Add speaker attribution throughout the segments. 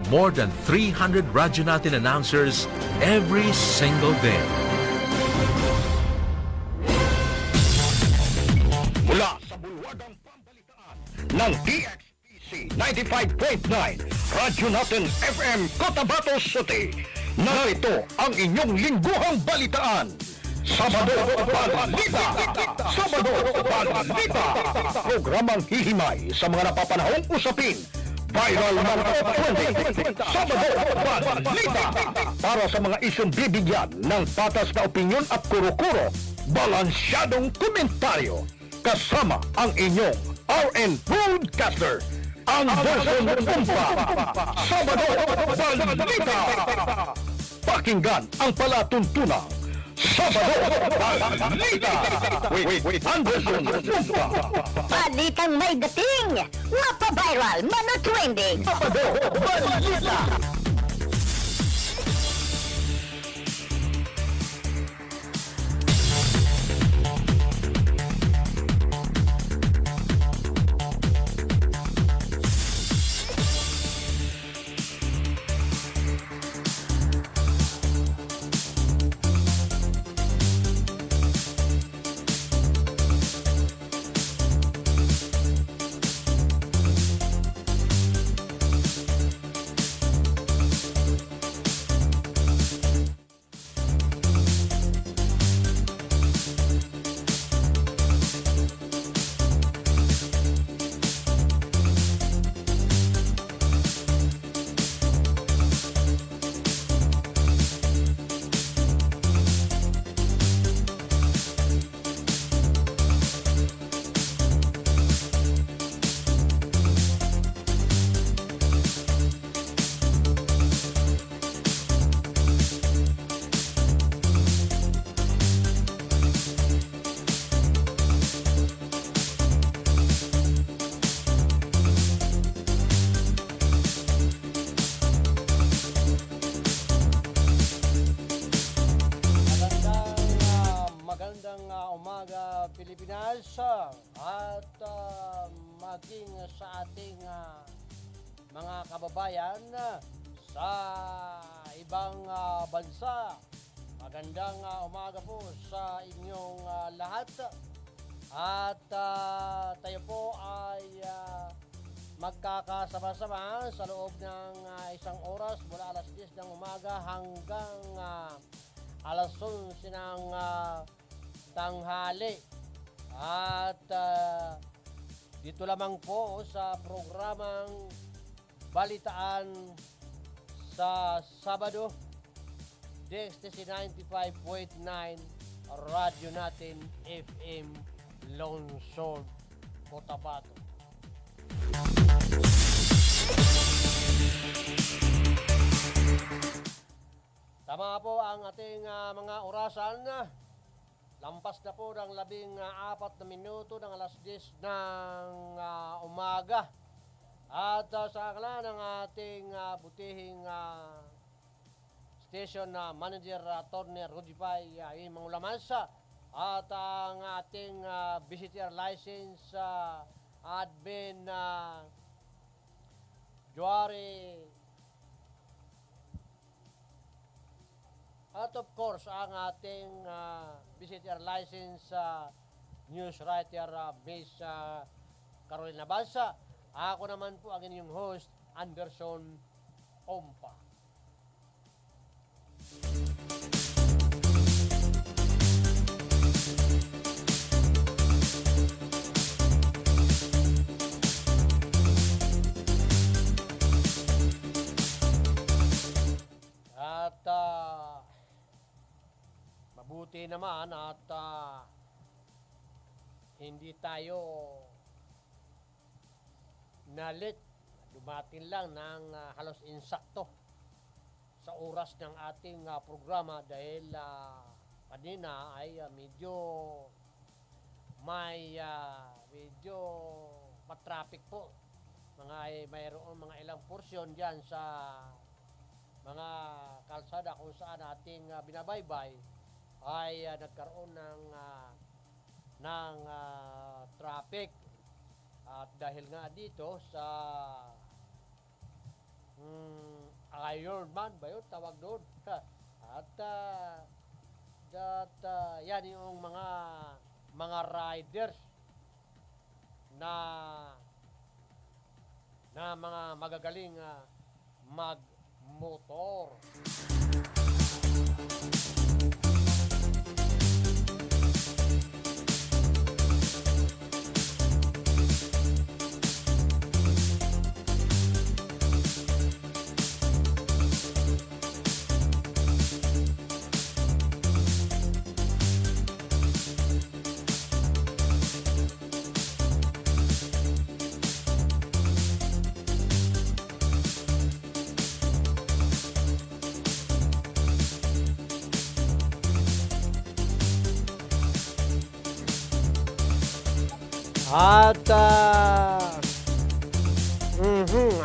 Speaker 1: more than 300 Radyo Natin announcers every single day.
Speaker 2: Mula sa bulwagang pambalitaan ng DXPC 95.9 Radyo Natin FM Cotabato City. Narito ang inyong lingguhang balitaan. Sabado Balita! Sabado Balita! Programang hihimay sa mga napapanahong usapin. Viral ng top trending. Sabado Balita! Para sa mga isyong bibigyan ng patas na opinyon at kuro-kuro, balansyadong komentaryo. Kasama ang inyong RN Broadcaster, ang Verson Umpa. Sabado Balita! Pakinggan ang palatuntunang Sabado Balita with Anderson Umpa.
Speaker 3: Balitang may dating, mapa-viral, mana-trending.
Speaker 2: Sabado Balita!
Speaker 4: Umaga Pilipinas at maging sa ating mga kababayan sa ibang bansa. Magandang umaga po sa inyong lahat at tayo po ay magkakasama-sama sa loob ng isang oras mula alas 10 ng umaga hanggang alas 11 ng tanghali. At dito lamang po sa programang Balitaan sa Sabado, DXTC 95.9 Radyo Natin FM Lungsod, Cotabato. Tama po ang ating mga orasan. Lampas na po ng 14 na minuto ng alas 10 ng umaga. At sa akala ng ating butihing station manager Atty. Rudy Pai Mangulamansa at ang ating visitor license admin Juari. At of course, ang ating visitor license news writer Miss Carolina Balsa. Ako naman po ang inyong host, Anderson Ompa. At mabuti naman at hindi tayo nalit. Dumating lang ng halos insakto sa oras ng ating programa dahil kanina ay medyo matraffic po. Mayroon mga ilang porsyon diyan sa mga kalsada kung saan ating binabaybay ay nagkaroon ng traffic. At dahil nga dito sa Iron Man ba yun? Tawag doon. At yan yung mga riders na mga magagaling magmotor.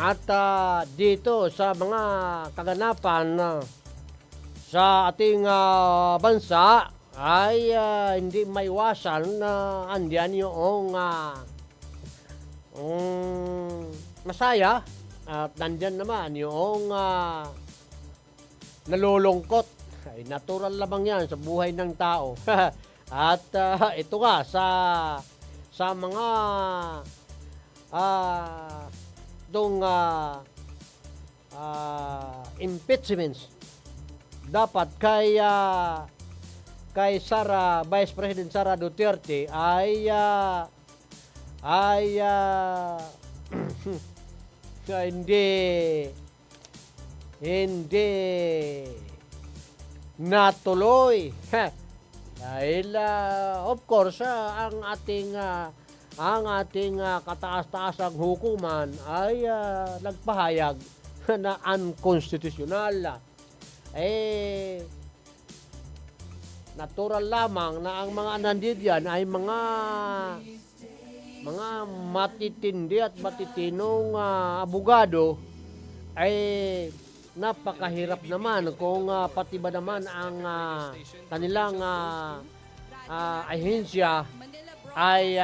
Speaker 4: At dito sa mga kaganapan sa ating bansa ay hindi maiwasan na andiyan yung masaya at nandyan naman yung nalulungkot. Ay, natural lamang yan sa buhay ng tao. At ito nga sa mga impeachments dapat kay Vice President Sara Duterte ay hindi natuloy. Dahil of course ang ating kataas-taasang hukuman ay nagpahayag na unconstitutional. Natural lamang na ang mga nandiyan ay mga matitindi at matitinong abogado, ay napakahirap naman kung pati ba naman ang kanilang ahensya ay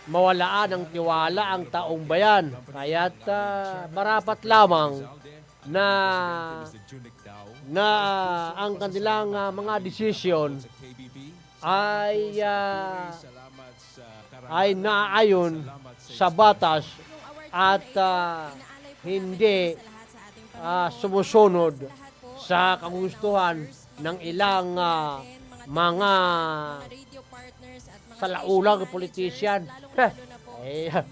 Speaker 4: mawalaan ng tiwala ang taong bayan. Kaya't marapat lamang na ang kanilang mga desisyon ay naayon sa batas at hindi sumusunod sa kagustuhan ng ilang mga salaulang politisyan.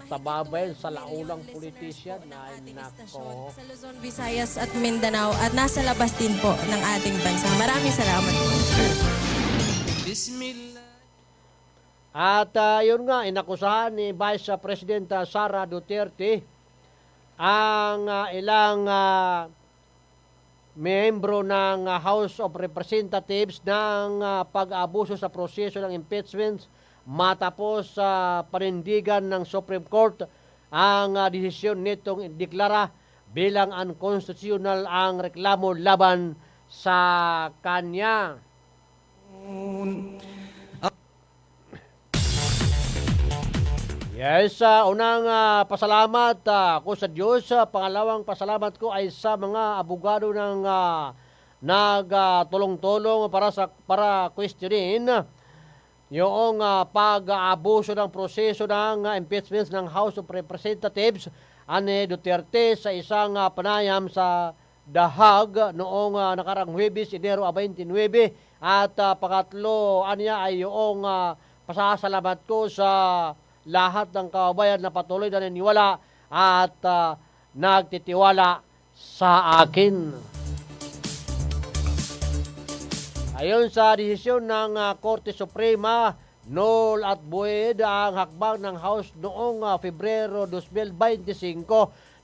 Speaker 4: Tababa yan, salaulang politisyan. Ay, nako.
Speaker 5: Sa Luzon, Visayas at Mindanao at nasa labas din po ng ating bansa. Maraming salamat po.
Speaker 4: At yun nga, inakusahan ni Vice President Sara Duterte ang ilang miyembro ng House of Representatives ng pag-abuso sa proseso ng impeachment matapos sa panindigan ng Supreme Court ang desisyon nitong deklara bilang unconstitutional ang reklamo laban sa kanya. Yes, unang pasalamat ko sa Diyos. Pangalawang pasalamat ko ay sa mga abogado ng nagtulong-tulong para questionin yung pag-aabuso ng proseso ng impeachment ng House of Representatives ani Duterte sa isang panayam sa The Hague noong nakarang Huwebes, Enero 29. At pangatlo, aniya ay yung pasasalamat ko sa lahat ng kababayan na patuloy na naniwala at nagtitiwala sa akin. Ayon sa desisyon ng Korte Suprema, null at void ang hakbang ng House noong Pebrero 2025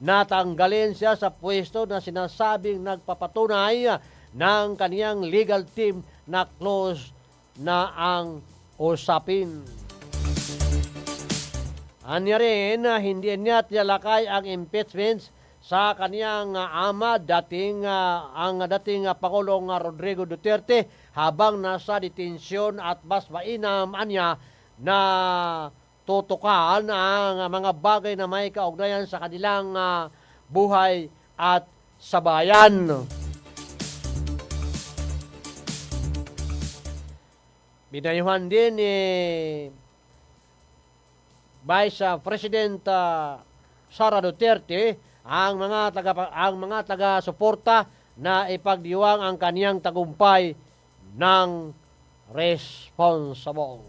Speaker 4: na tanggalin siya sa pwesto na sinasabing nagpapatunay ng kaniyang legal team na close na ang usapin. Anya rin, hindi niya tinalakay ang impeachment sa kaniyang ama, ang dating Pangulong Rodrigo Duterte, habang nasa detensyon at mas mainam anya na tutukan ang mga bagay na may kaugnayan sa kanilang buhay at sa bayan. Binayuhan din ni Vice President Sara Duterte ang mga taga-suporta na ipagdiwang ang kaniyang tagumpay ng responsible.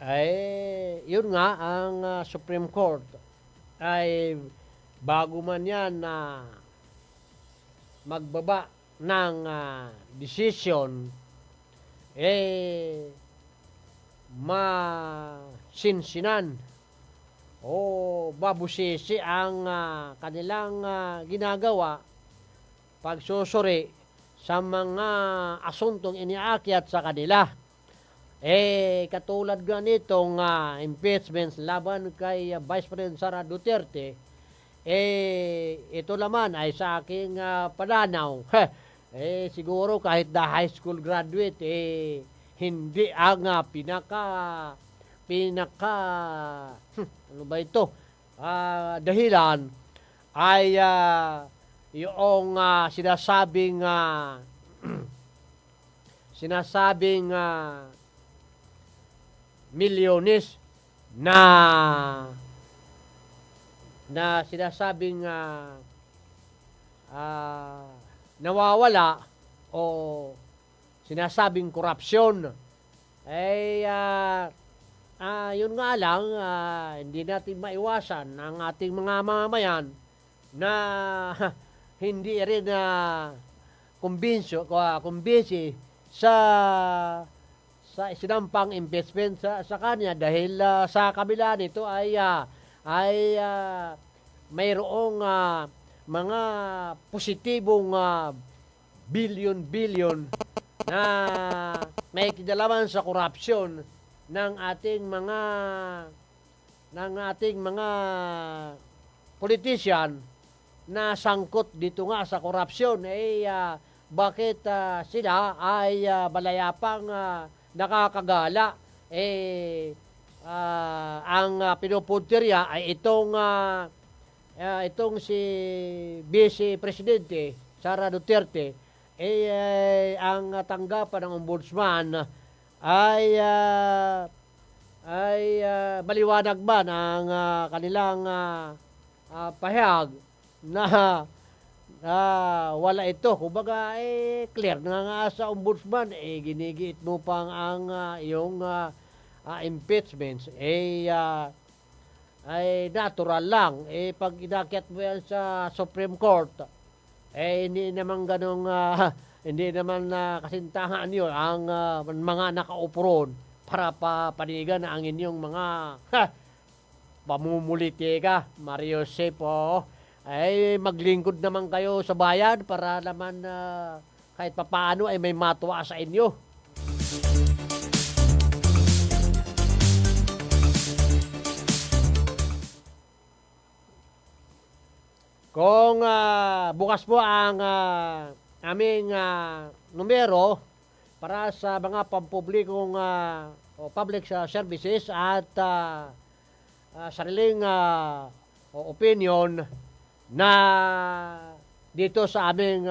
Speaker 4: Ay, yun nga, ang Supreme Court ay bago man yan na magbaba ng decision, masinsinan o babusisi ang kanilang ginagawa pagsusuri sa mga asuntong iniakyat sa kanila. Katulad nga nitong impeachments laban kay Vice President Sara Duterte, ito naman ay sa aking pananaw, siguro kahit na high school graduate, hindi ang ano ba ito, dahilan ay yung sinasabing milyones na sinasabing nawawala o sinasabing korupsyon. Yun nga lang, hindi natin maiwasan ang ating mga mamamayan na hindi rin kumbinsi sa sinampang investment sa kanya dahil sa kabila nito ay mayroong mga positibong bilyon-bilyon na may kinalaman sa korupsyon ng ating mga politician na sangkot dito nga sa korupsyon. Bakit sila ay malayapang nakakagala? Ang pinupuntirya ay itong si Vice Presidente Sara Duterte, ang tanggapan ng ombudsman ay maliwanag ba ang kanilang pahayag na wala ito. Kumbaga, clear na nga sa ombudsman, ginigiit mo pang ang iyong impeachments, ay natural lang. Pag inakyat mo yan sa Supreme Court, hindi naman ganong, hindi naman kasintahan yun ang mga nakaupuron para panigan ang inyong mga pamumulitika. Mario Sepo, maglingkod naman kayo sa bayan para naman kahit papaano ay may matuwa sa inyo. Kung bukas po ang aming numero para sa mga pampublikong o public services at sariling opinion na dito sa aming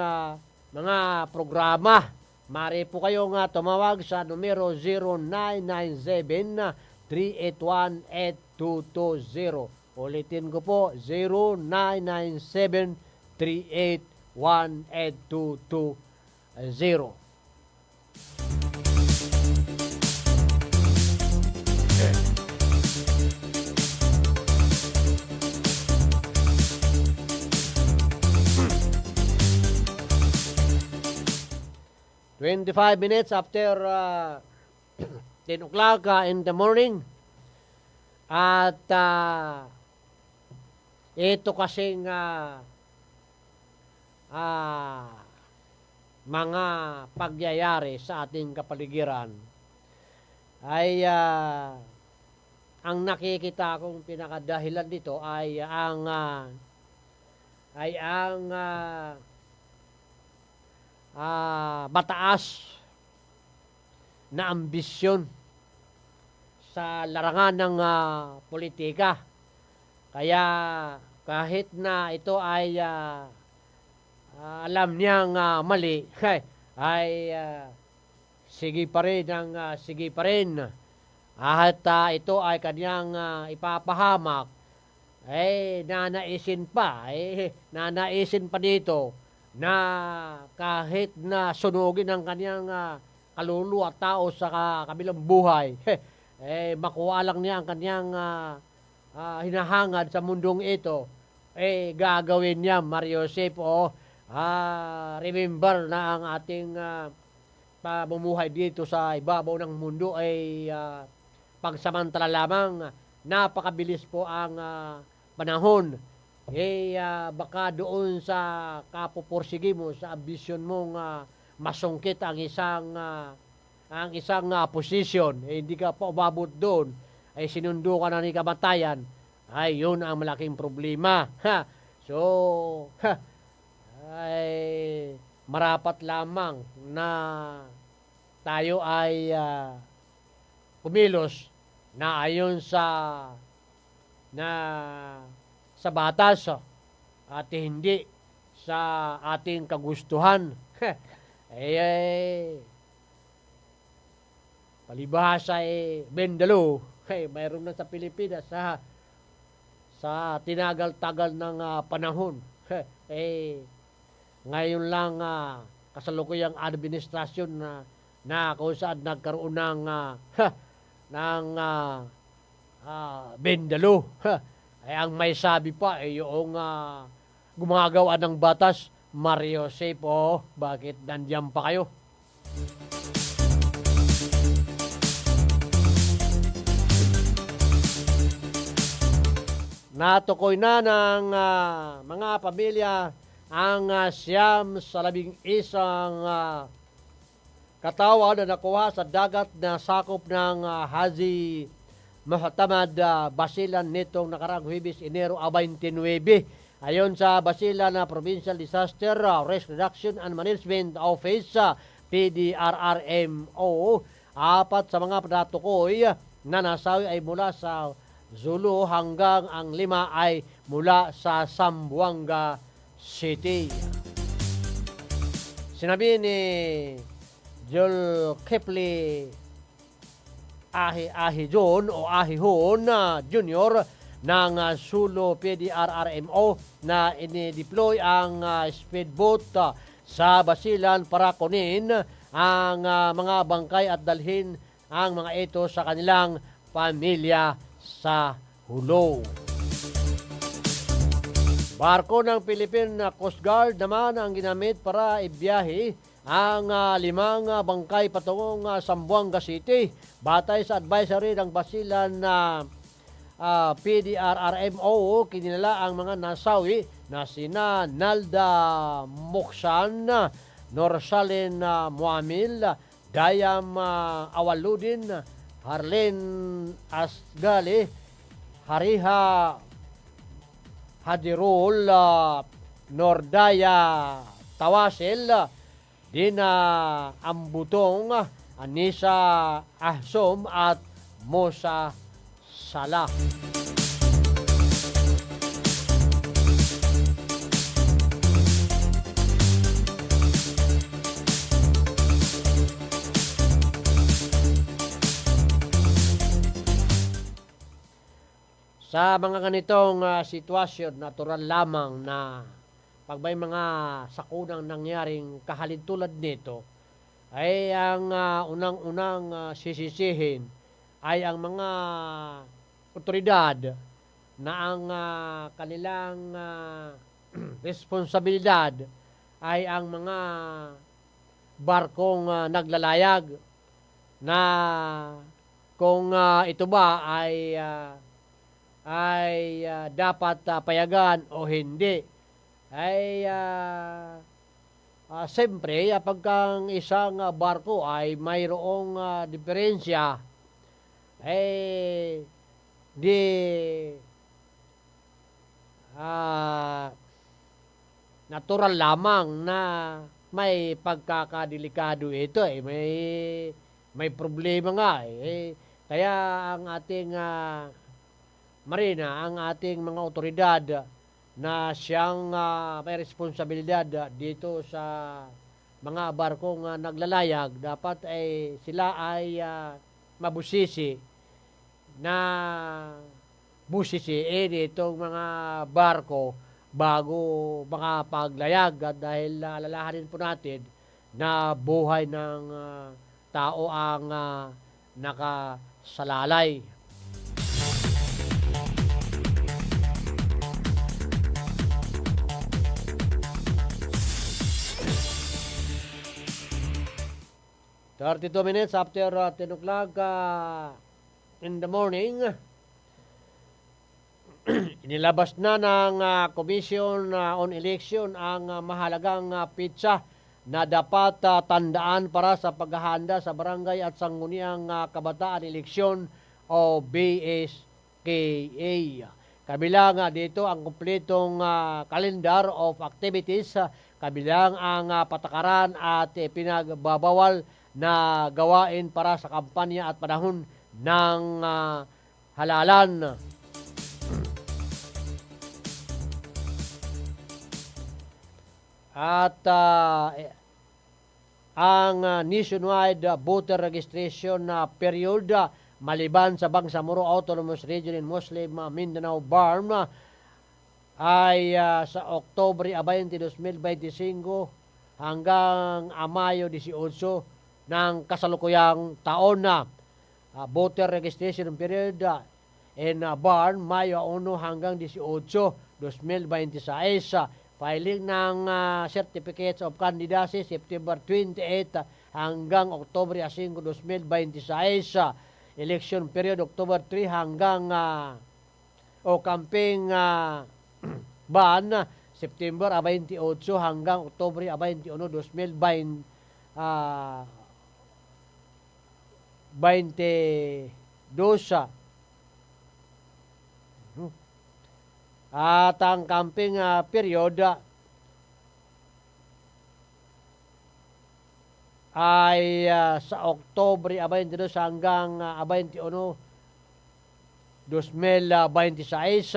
Speaker 4: mga programa, maaari po kayong tumawag sa numero 0997-381-8220. Ulitin ko po, 0997-381-8220. Twenty-five minutes after 10 o'clock in the morning. At ito kasing mga pagyayari sa ating kapaligiran ay ang nakikita kong pinakadahilan dito ay ang mataas na ambisyon sa larangan ng politika. Kaya kahit na ito ay alam niyang mali, ay sige pa rin sige pa rin. At ito ay kanyang ipapahamak, nanaisin pa dito na kahit na sunugin ang kanyang kaluluwa at tao sa kabilang buhay, makuha lang niya ang kanyang hinahangad sa mundong ito, gagawin niya, Mario Josep. Remember na ang ating pamumuhay dito sa ibabaw ng mundo ay pagsamantala lamang. Napakabilis po ang panahon. Baka doon sa kapupursige mo, sa ambisyon mong masungkit ang isang posisyon, hindi ka pa umabot doon, ay sinundo ka na ni kamatayan, ay yun ang malaking problema. So, ay marapat lamang na tayo ay kumilos na ayon sa batas at hindi sa ating kagustuhan. Palibhasa bendalo. Mayroon na sa Pilipinas sa tinagal-tagal ng panahon. Ngayon lang kasalukuyang administrasyon na kung saan nagkaroon ng bendalo. Ang may sabi pa yung gumagawa ng batas, Mario Josep. Bakit nandiyan pa kayo? Natukoy na ng mga pamilya ang 11 katawan na nakuha sa dagat na sakop ng Haji Muhammad Basilan nitong nakaraang Huwebes, Enero 29. Ayon sa Basilan na Provincial Disaster Risk Reduction and Management Office, PDRRMO, 4 sa mga natukoy na nasawi ay mula sa Zulu hanggang ang 5 ay mula sa Zamboanga City. Sinabi ni Joel Kepley Ahihon Jr. ng Sulu PDRRMO na ini-deploy ang speedboat sa Basilan para kunin ang mga bangkay at dalhin ang mga ito sa kanilang pamilya sa Hulo. Barko ng Philippine Coast Guard naman ang ginamit para ibiyahe ang 5 bangkay patungong Zamboanga City. Batay sa advisory ng Basilan na PDRRMO, kinilala ang mga nasawi na sina Nalda Moksan, Norsalen Muamil, Dayam Awaludin, Harlen Asgali, Hariha Hadirul Nordaya Tawasil, Dina Ambutong, Anisa Ahsom at Musa Salah. Sa mga ganitong sitwasyon, natural lamang na pag may mga sakunang nangyaring kahalintulad nito, ay ang unang-unang sisisihin ay ang mga otoridad na ang kanilang responsibilidad ay ang mga barkong naglalayag na kung ito ba ay dapat payagan o hindi. Siyempre, pagkang isang barko ay mayroong diferensya, di natural lamang na may pagkakadelikado ito may problema nga kaya ang ating marina, ang ating mga otoridad na siyang may responsibilidad dito sa mga barkong naglalayag, dapat ay sila ay mabusisi na busisiin itong mga barko bago makapaglayag dahil alalahanin po natin na buhay ng tao ang nakasalalay. "32 minutes after 10 o'clock in the morning, inilabas na ng Commission on Election ang mahalagang pitsa na dapat tandaan para sa paghahanda sa Barangay at Sangguniang Kabataan Eleksyon o BSKA. Kabilang dito ang kumpletong calendar of activities, kabilang ang patakaran at pinagbabawal na gawain para sa kampanya at panahon ng halalan. At ang nationwide voter registration period maliban sa Bangsamoro Autonomous Region in Muslim Mindanao BARM ay sa Oktubre 20, 2025 hanggang Mayo 18 ng kasalukuyang taon na. Voter registration period in BARM Mayo 1 hanggang 18, 2026. Filing ng Certificates of Candidacy September 28 hanggang Oktubre 5, 2026. Election period October 3 hanggang campaign ban September 28 hanggang Oktubre 21, 2022. At ang camping period ay sa Oktubre 22 hanggang 21, 2026.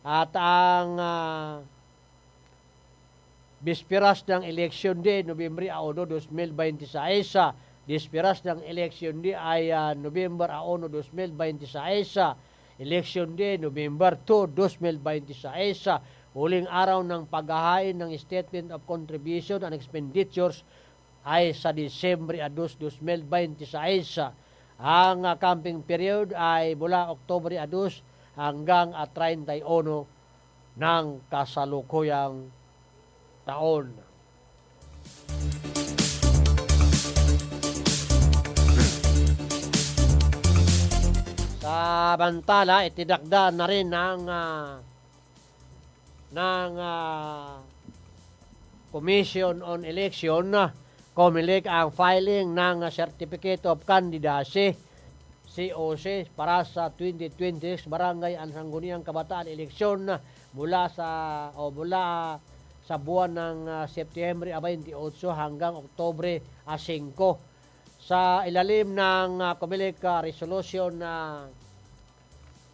Speaker 4: At ang bisperas ng eleksyon din, Nobyembre 1, 2026. Bisperas ng eleksyon din ay Nobyembre 1, 2026. Election Day, November 2, 2026. Huling araw ng paghahain ng Statement of Contribution and Expenditures ay sa Disyembre 2, 2026. Ang camping period ay mula Oktubre 2 hanggang 31 ng kasalukuyang taon. Samantala, itinakda na rin ng Commission on Election, COMELEC, ang filing ng Certificate of Candidacy, COC, para sa 2026 Barangay at Sangguniang Kabataan Eleksyon mula sa buwan ng Setyembre 28 hanggang Oktubre 5. Sa ilalim ng COMELEC Resolution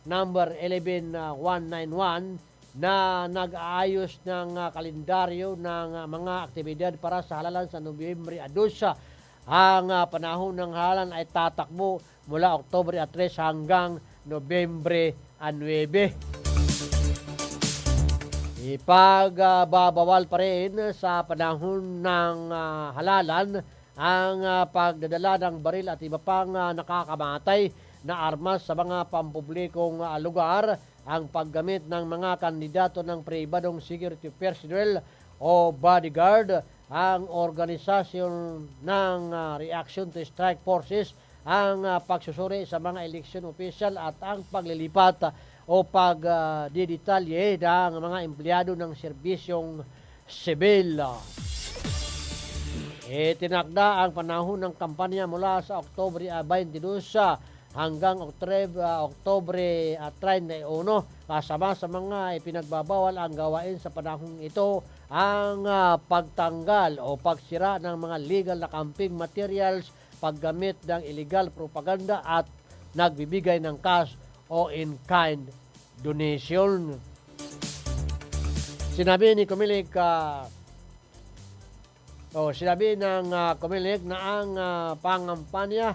Speaker 4: number 11191 na nag-aayos ng kalendaryo ng mga aktibidad para sa halalan sa Nobyembre 2. Ang panahon ng halalan ay tatakbo mula Oktubre 3 hanggang Nobyembre 9. Ipagbabawal pa rin sa panahon ng halalan ang pagdadala ng baril at iba pang nakakamatay na armas sa mga pampublikong lugar, ang paggamit ng mga kandidato ng pribadong security personnel o bodyguard, ang organisasyon ng reaction to strike forces, ang pagsusuri sa mga election official at ang paglilipat o pagdidetalye ng mga empleyado ng serbisyong sibil. Tinakda ang panahon ng kampanya mula sa Oktubre 22 hanggang Oktubre 31, kasama sa mga ipinagbabawal ang gawain sa panahong ito ang pagtanggal o pagsira ng mga legal na campaign materials, paggamit ng illegal propaganda at nagbibigay ng cash o in-kind donation. Sinabi ni Comelec sinabi ng Comelec na ang pangampanya,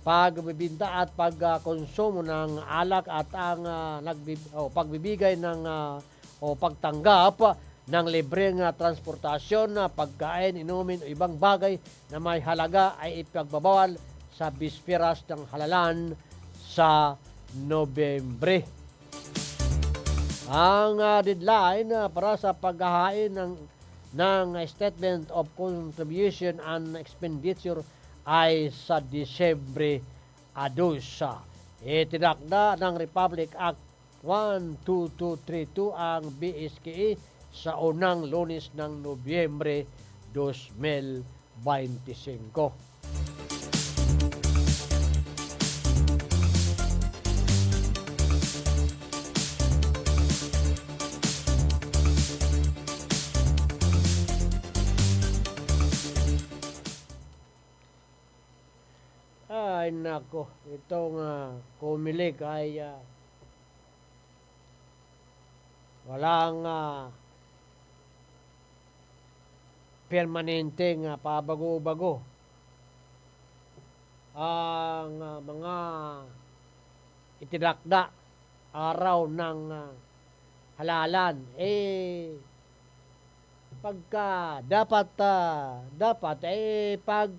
Speaker 4: pagbibinta at pagkonsumo ng alak at ang pagbibigay ng pagtanggap ng libreng transportasyon, pagkain, inumin o ibang bagay na may halaga ay ipagbabawal sa bisperas ng halalan sa Nobyembre. Ang deadline para sa paghahain ng Statement of Contribution and Expenditure ay sa Disyembre 2. Itinakda ng Republic Act 12232 ang BSKE sa unang Lunes ng Nobyembre 2025. Ay nako, itong Comelec ay walang permanenteng pabago-bago. Ang mga itinakda araw ng halalan pagka dapat pag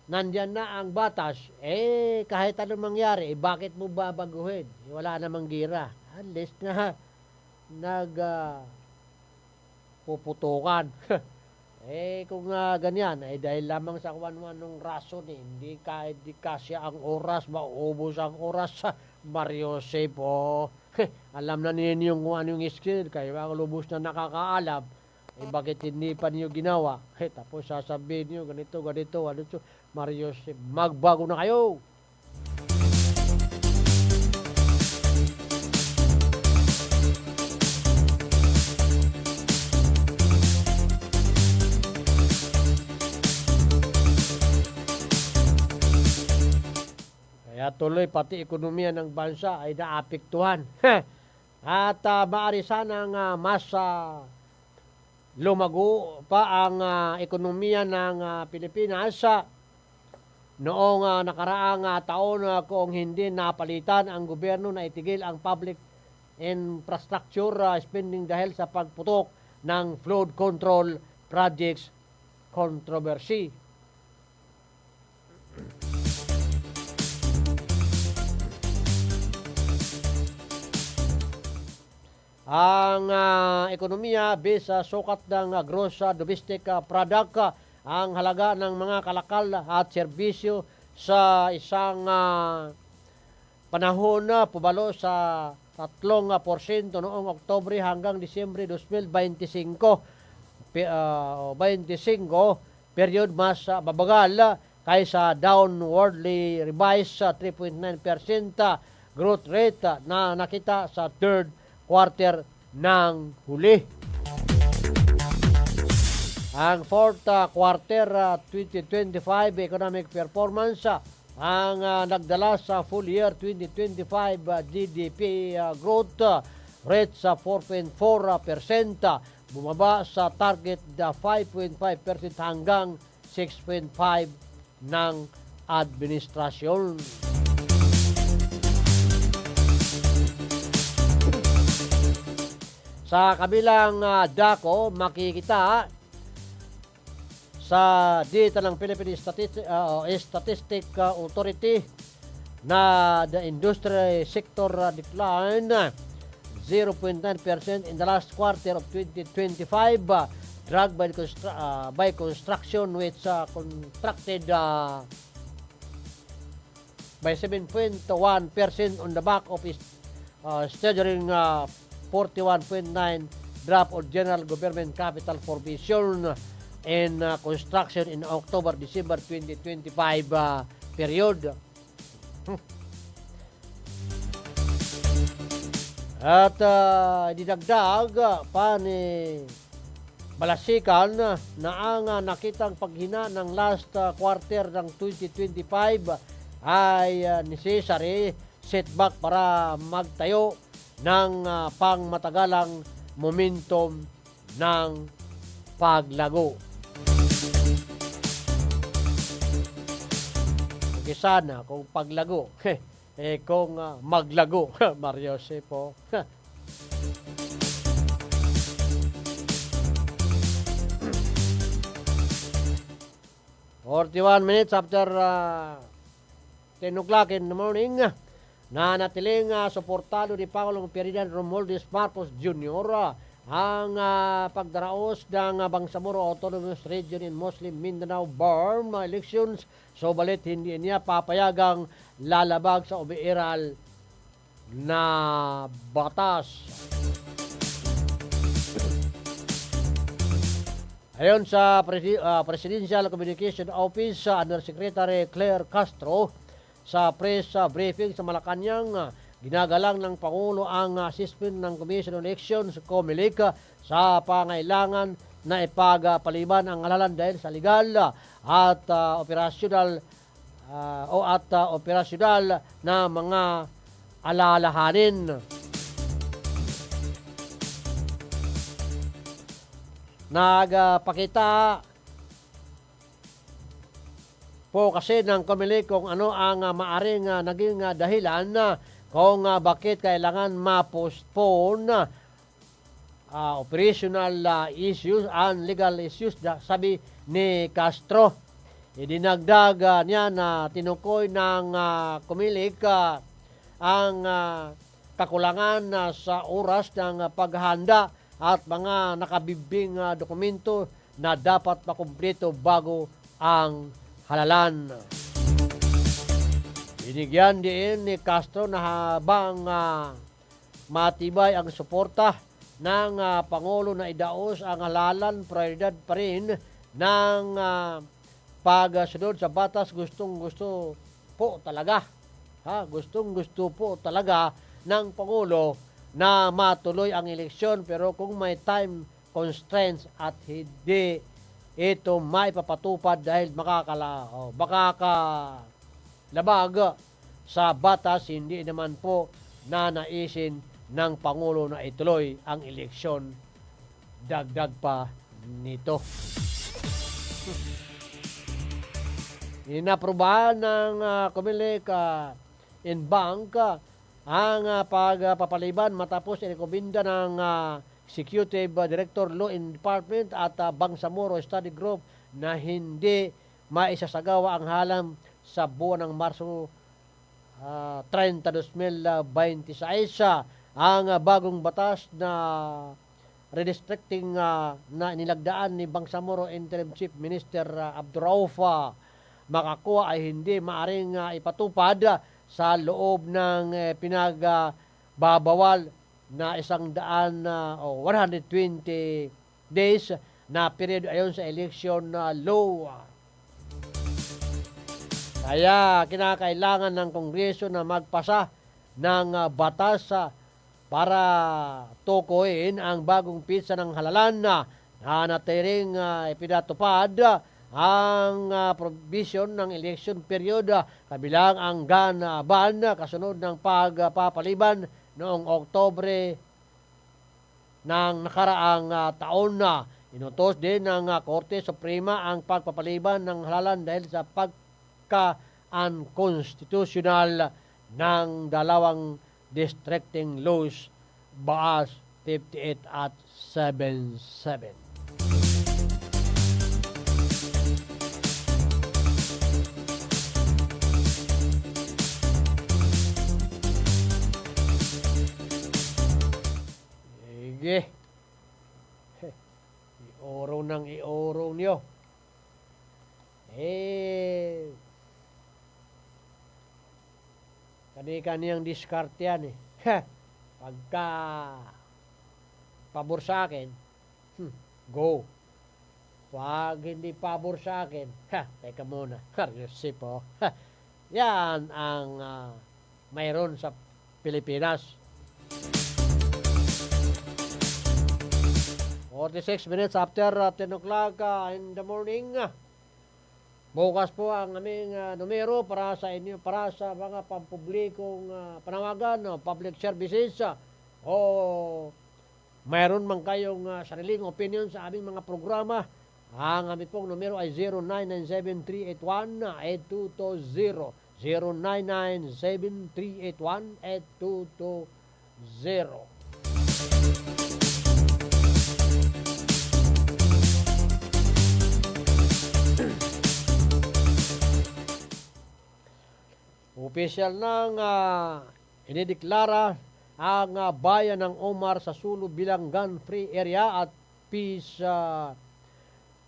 Speaker 4: nandyan na ang batas, kahit anong mangyari, bakit mo babaguhin? Wala namang gira. Unless na puputukan. Kung ganyan, dahil lamang sa kawan-wan ng rason, hindi kasya ang oras, maubos ang oras sa Mario Josep. Alam na ninyo kung ano yung skill, kaya ang lubos na nakakaalam, bakit hindi pa niyo ginawa? Tapos sasabihin niyo, ganito, Mario Josep, magbago na kayo! Kaya tuloy pati ekonomiya ng bansa ay naapektuhan. At maaari sanang mas lumago pa ang ekonomiya ng Pilipinas noong nakaraang taon kung hindi napalitan ang gobyerno na itigil ang public infrastructure spending dahil sa pagputok ng flood control projects controversy. Ang ekonomiya base sa sukat ng gross domestic product, ang halaga ng mga kalakal at serbisyo sa isang panahon pumalo sa 3% noong Oktubre hanggang Disyembre 2025. 25 period mas babagal kaysa downwardly revised sa 3.9% growth rate na nakita sa third quarter ng huli. Ang fourth quarter 2025 economic performance ang nagdala sa full year 2025 GDP growth rate sa 4.4%, bumaba sa target na 5.5% hanggang 6.5% ng administrasyon. Sa kabilang dako, makikita sa data ng Philippine Statistic Authority na the industry sector declined 0.9% in the last quarter of 2025, dragged by construction which contracted by 7.1% on the back of its staggering 41.9 drop of general government capital formation and construction in October-December 2025 period. At dinagdag pa ni balasikan na ang nakitang paghina ng last quarter ng 2025 ay necessary setback para magtayo ng pangmatagalang momentum ng paglago. Sana kung paglago, kung maglago, Mario Sepo. 41 minutes after 10 o'clock in the morning, na natiling suportado ni Pangulong Ferdinand Romualdez Marcos Jr. Ang pagdaraos ng Bangsamoro Autonomous Region in Muslim Mindanao BARM elections. So balit hindi niya papayagang lalabag sa umiiral na batas. Ayon sa Presidential Communication Office, Undersecretary Claire Castro, sa press briefing sa Malacanang, ginagalang ng Pangulo ang assessment ng Commission on Elections, COMELEC, sa pangailangan na ipagpaliban ang halalan dahil sa legal at operasyonal na mga alalahanin. Nagpakita po kasi ng COMELEC kung ano ang maaring naging dahilan kung bakit kailangan ma-postpone operational issues and legal issues, sabi ni Castro. Idinagdag niya na tinukoy ng COMELEC ang kakulangan sa oras ng paghahanda at mga nakabibing dokumento na dapat makumpleto bago ang halalan. Binigyan din ni Castro na habang matibay ang suporta ng Pangulo na idaos ang halalan, prioridad pa rin ng pagsunod sa batas. Gustong-gusto po talaga ng Pangulo na matuloy ang eleksyon, pero kung may time constraints at hindi ito maipapatupad dahil makakalabag sa batas, hindi naman po nanaisin ng Pangulo na ituloy ang eleksyon. Dagdag pa nito. Inaprubahan ng COMELEC in bank ang pagpapaliban matapos irekomenda ng Executive Director Law and Department at Bangsamoro Study Group na hindi maisasagawa ang halam sa buwan ng Marso 30, 2026. Ang bagong batas na redistricting na inilagdaan ni Bangsamoro Interim Chief Minister Abdurauf Makakuha ay hindi maaring ipatupad sa loob ng pinagbabawal na 120 days na period ayon sa election law. Kaya kinakailangan ng Kongreso na magpasa ng batas para tukuyin ang bagong pitsa ng halalan na natiring ipinatupad ang provision ng election period kabilang ang gun ban kasunod ng pagpapaliban noong Oktubre ng nakaraang taon na. Inutos din ng Korte Suprema ang pagpapaliban ng halalan dahil sa pagka-unconstitutional ng dalawang districting laws, Baas 58 at 77. Sige. Ioro ng ioro niyo. Kani-kaniyang diskarte yan eh. Pagka pabor sa akin, go. Pag hindi pabor sa akin, teka muna. Seryosi po. Yan ang mayroon sa Pilipinas. 46 minutes after 10 o'clock in the morning. Bukas po ang aming numero para sa inyo, para sa mga pampublikong panawagan, public services, o mayroon man kayong sariling opinion sa aming mga programa. Ang aming pong numero ay 0997-381-8220. 0997-381-8220. Opisyal nang inideklara ang bayan ng Omar sa Sulu bilang gun-free area at peace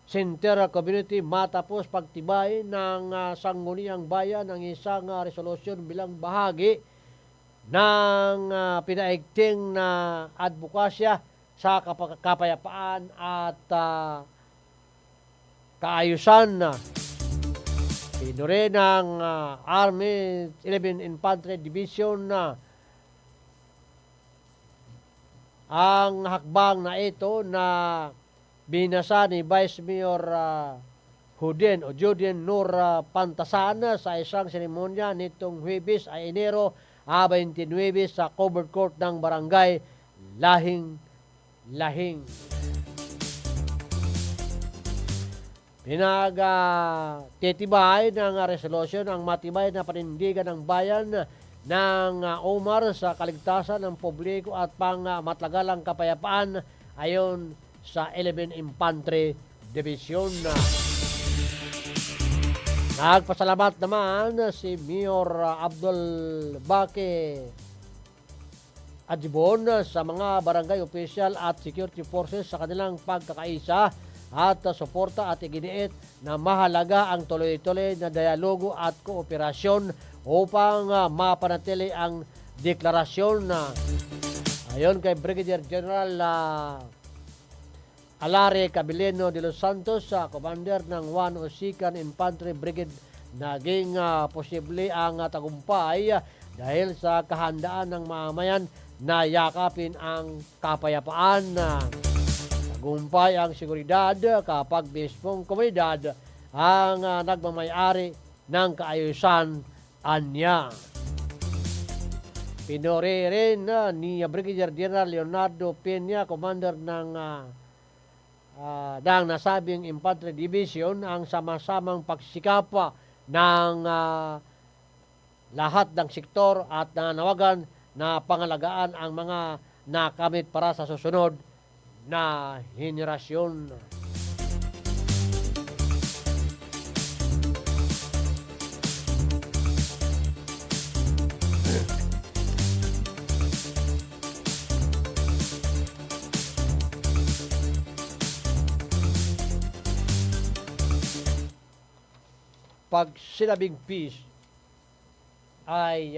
Speaker 4: center community matapos pagtibay ng Sangguniang Bayan ang isang resolusyon bilang bahagi ng pinaigting na advokasya sa kapayapaan at kaayusan. Pinuri ng Army 11 Infantry Division ang hakbang na ito na binasa ni Vice Mayor Judin Nur Pantasan sa isang seremonya nitong Huwebes ay Enero 29 sa covered court ng barangay Lahing. Pinagtitibay ng resolusyon ang matibay na panindigan ng bayan ng Omar sa kaligtasan ng publiko at pang-matagalang kapayapaan ayon sa 11 Infantry Division. Nagpasalamat naman si Mayor Abdul Baki Adjibon sa mga barangay official at security forces sa kanilang pagkakaisa at suporta at iginiit na mahalaga ang tuloy-tuloy na dialogo at kooperasyon upang mapanatili ang deklarasyon na ayon kay Brigadier General Alare Cabilino de los Santos, commander ng 102nd Infantry Brigade. Naging posible ang tagumpay dahil sa kahandaan ng mamayan na yakapin ang kapayapaan. Tagumpay ang seguridad kapag mismong komunidad ang nagmamayari ng kaayusan, anya. Pinuri rin ni Brigadier General Leonardo Peña, commander ng nasabing Infantry Division, ang sama-samang pagsikap ng lahat ng sektor at nanawagan na pangalagaan ang mga nakamit para sa susunod na henerasyon. Pag sinabing peace ay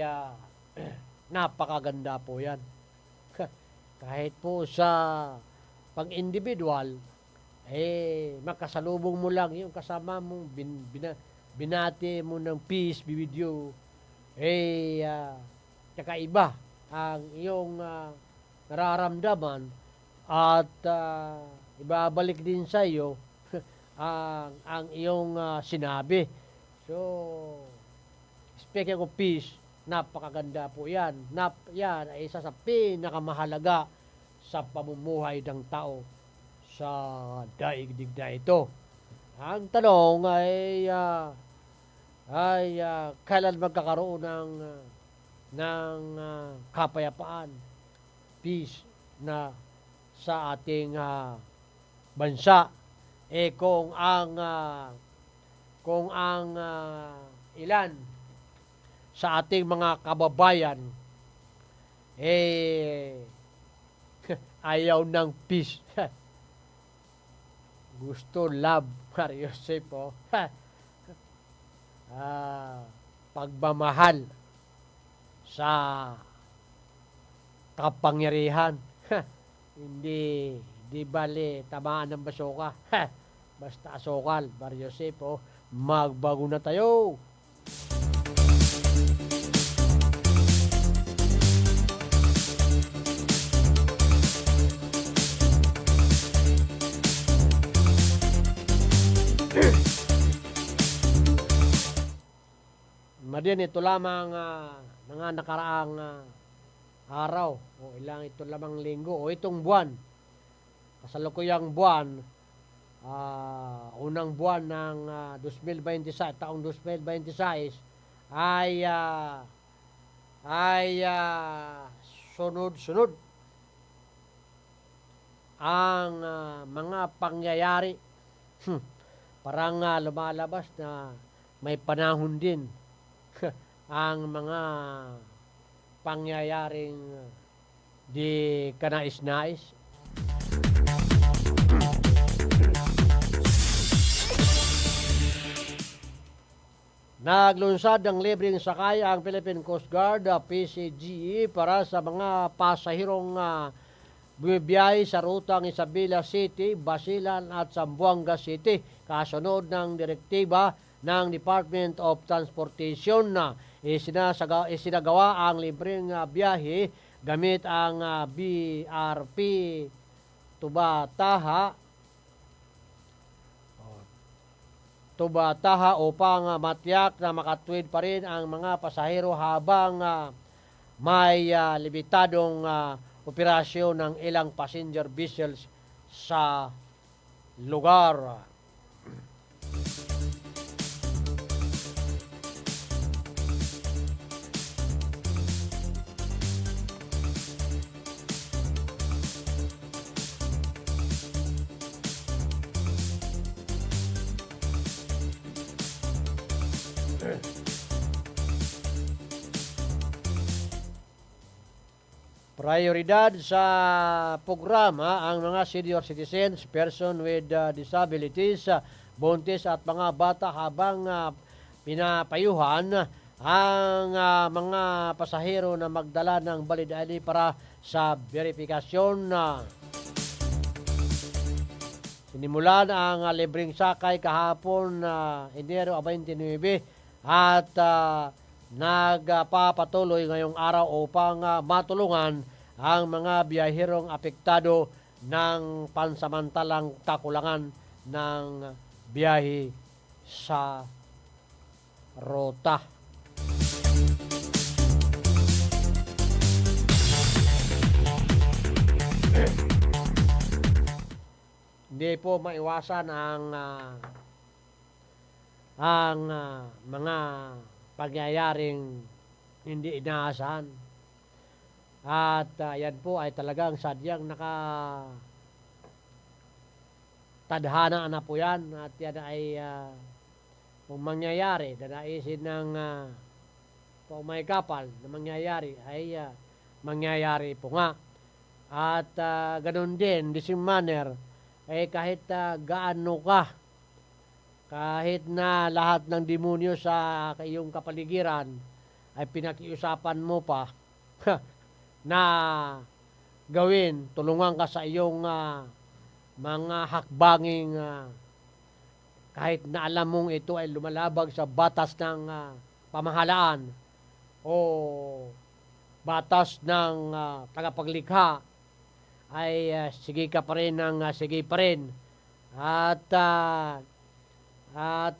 Speaker 4: napakaganda po yan. Kahit po sa pag-individual, makasalubong mo lang yung kasama mo, binati mo ng peace, bibidyo, kakaiba ang iyong nararamdaman at ibabalik din sa iyo ang iyong sinabi. So, speaking of peace, napakaganda po yan. Yan ay isa sa pinakamahalaga sa pamumuhay ng tao sa daigdig na ito. Ang tanong ay kailan magkakaroon ng kapayapaan, peace na sa ating bansa. Kung ang ilan sa ating mga kababayan ayaw ng peace. Gusto love, Mario Joseph, pagmamahal sa kapangyarihan. Hindi bale tamaan ng basoka. Basta asokal, Mario Joseph, magbago na tayo. Madin, ito lamang mga nakaraang araw o ito lamang linggo o itong buwan. Kasalukuyang buwan, unang buwan ng 2026, taong 2026 ay sunod-sunod ang mga pangyayari. Parang lumalabas na may panahon din ang mga pangyayaring di kanais-nais. Naglunsad ng libreng sakay ang Philippine Coast Guard, PCGE, para sa mga pasahirong bumibiyahe sa rutang Isabela City, Basilan at Zamboanga City. Kasunod ng direktiba ng Department of Transportation na isinagawa ang libreng biyahe gamit ang BRP Tubataha upang matiyak na makatwid pa rin ang mga pasahero habang may limitadong operasyon ng ilang passenger vessels sa lugar. Prioridad sa programa ang mga senior citizens, person with disabilities, buntis at mga bata habang pinapayuhan ang mga pasahero na magdala ng valid ID para sa verifikasyon. Sinimulan ang libreng sakay kahapon Enero 29 at nagpapatuloy ngayong araw upang matulungan ang mga biyaherong apektado ng pansamantalang kakulangan ng biyahe sa rota. Hindi po maiwasan ang mga pangyayaring hindi inaasahan. At yan po ay talagang sadyang tadhana na po yan. At yan ay kung mangyayari, nanaisin ng kung may kapal na mangyayari, ay mangyayari po nga. At ganun din, the same manner, ay kahit gaano ka, kahit na lahat ng demonyo sa iyong kapaligiran ay pinakiusapan mo pa na gawin, tulungan ka sa iyong mga hakbanging kahit na alam mong ito ay lumalabag sa batas ng pamahalaan o batas ng tagapaglikha, ay sige ka pa rin ng sige pa rin. At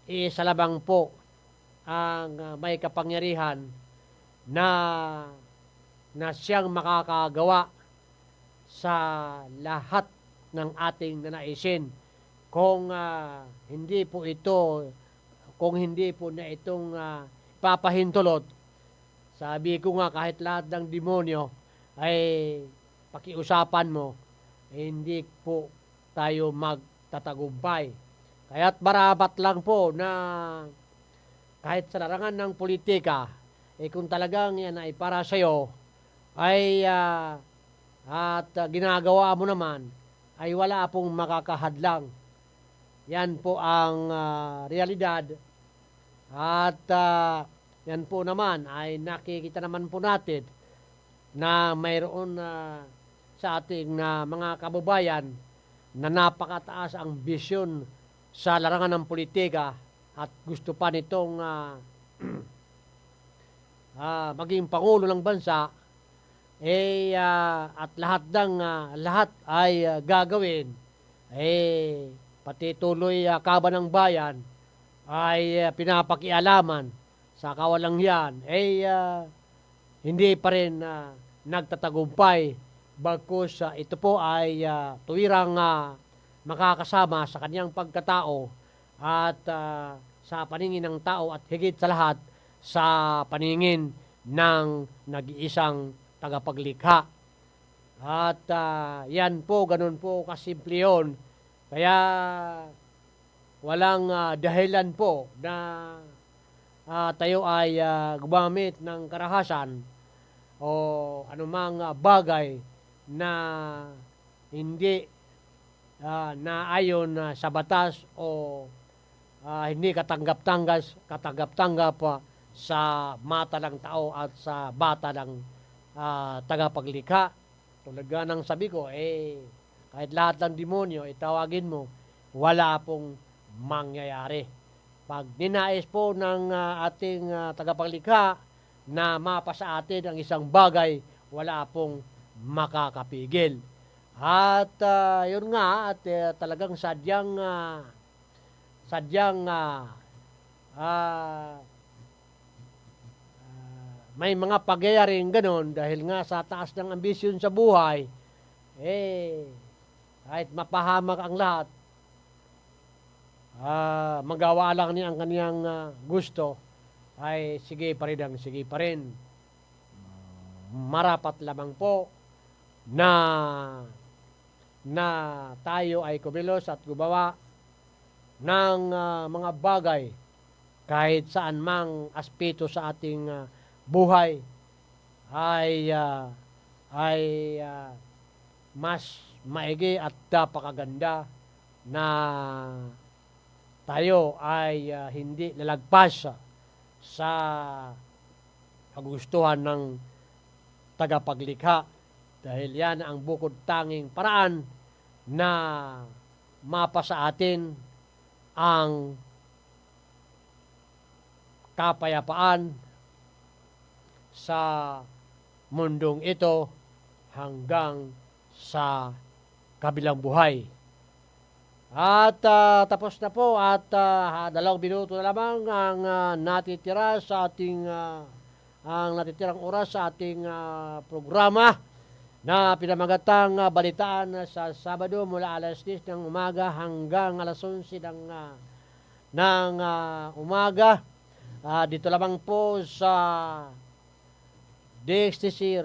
Speaker 4: isa lamang po ang may kapangyarihan na siyang makakagawa sa lahat ng ating nanaisin. Kung hindi po na itong papahintulot, sabi ko nga kahit lahat ng demonyo ay pakiusapan mo, hindi po tayo magtatagumpay. Kaya't marapat lang po na kahit sa larangan ng politika, kung talagang yan ay para sa'yo, ay at ginagawa mo naman, ay wala pong makakahadlang. Yan po ang realidad. At yan po naman ay nakikita naman po natin na mayroon sa ating mga kababayan na napakataas ang bisyon sa larangan ng politika at gusto pa nitong maging pangulo ng bansa, at lahat ay gagawin, pati tuloy kaban ng bayan ay pinapakialaman sa kawalanghyan, hindi pa rin nagtatagumpay. Bagkus ito po ay tuwirang makakasama sa kanyang pagkatao at sa paningin ng tao at higit sa lahat sa paningin ng nag-iisang tagapaglikha. At yan po, ganun po kasimple yun. Kaya walang dahilan po na tayo ay gumamit ng karahasan o anumang bagay na hindi naayon sa batas o hindi katanggap-tanggap sa mata ng tao at sa bata ng tagapaglikha. Tulad nga ng sabi ko, kahit lahat ng demonyo, itawagin mo, wala pong mangyayari. Pag ninais po ng ating tagapaglikha na mapa sa atin ang isang bagay, wala pong makakapigil. At yun nga, at talagang sadyang may mga pagyayaring ganon dahil nga sa taas ng ambisyon sa buhay, kahit mapahamak ang lahat, magawa lang niya ang kaniyang gusto, ay sige pa rin ang sige pa rin. Marapat lamang po na tayo ay kumilos at gumawa ng mga bagay kahit saan mang aspeto sa ating buhay ay mas maigi at napakaganda na tayo ay hindi lalagpas sa kagustuhan ng tagapaglikha dahil yan ang bukod tanging paraan na mapa sa atin ang kapayapaan sa mundong ito hanggang sa kabilang buhay. At tapos na po at 2 minuto na lamang ang natitira sa ating ang natitirang oras sa ating programa na pinamagatang balitaan sa Sabado mula alas 10 ng umaga hanggang alas 11 ng umaga. Dito lamang po sa DXTC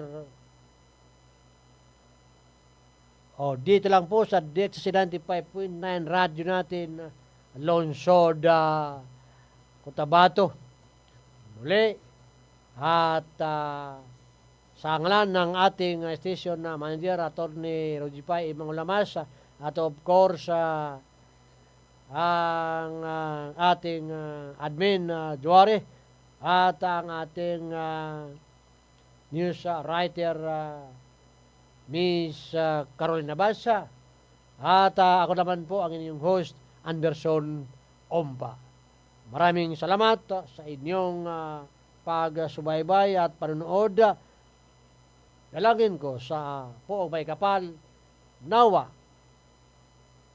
Speaker 4: dito lang po sa DXTC 95.9 radyo natin Lungsod Cotabato. Muli at sa ngalan ng ating station na manager Attorney Rojipay Imangulamas at of course ang ating admin Juare at ang ating news writer Miss Carolina Basa at ako naman po ang inyong host Anderson Ompa. Maraming salamat sa inyong pagsubaybay at panonood. Dalangin ko sa poong may kapal, nawa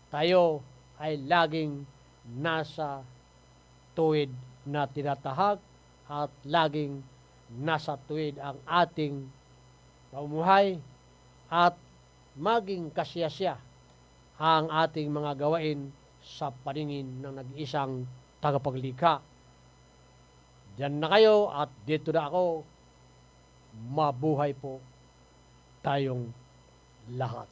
Speaker 4: tayo ay laging nasa tuwid na tinatahak at laging nasa tuwid ang ating pamumuhay at maging kasiyasya ang ating mga gawain sa paningin ng nag-iisang tagapaglikha. Diyan na kayo at dito na ako. Mabuhay po tayong lahat.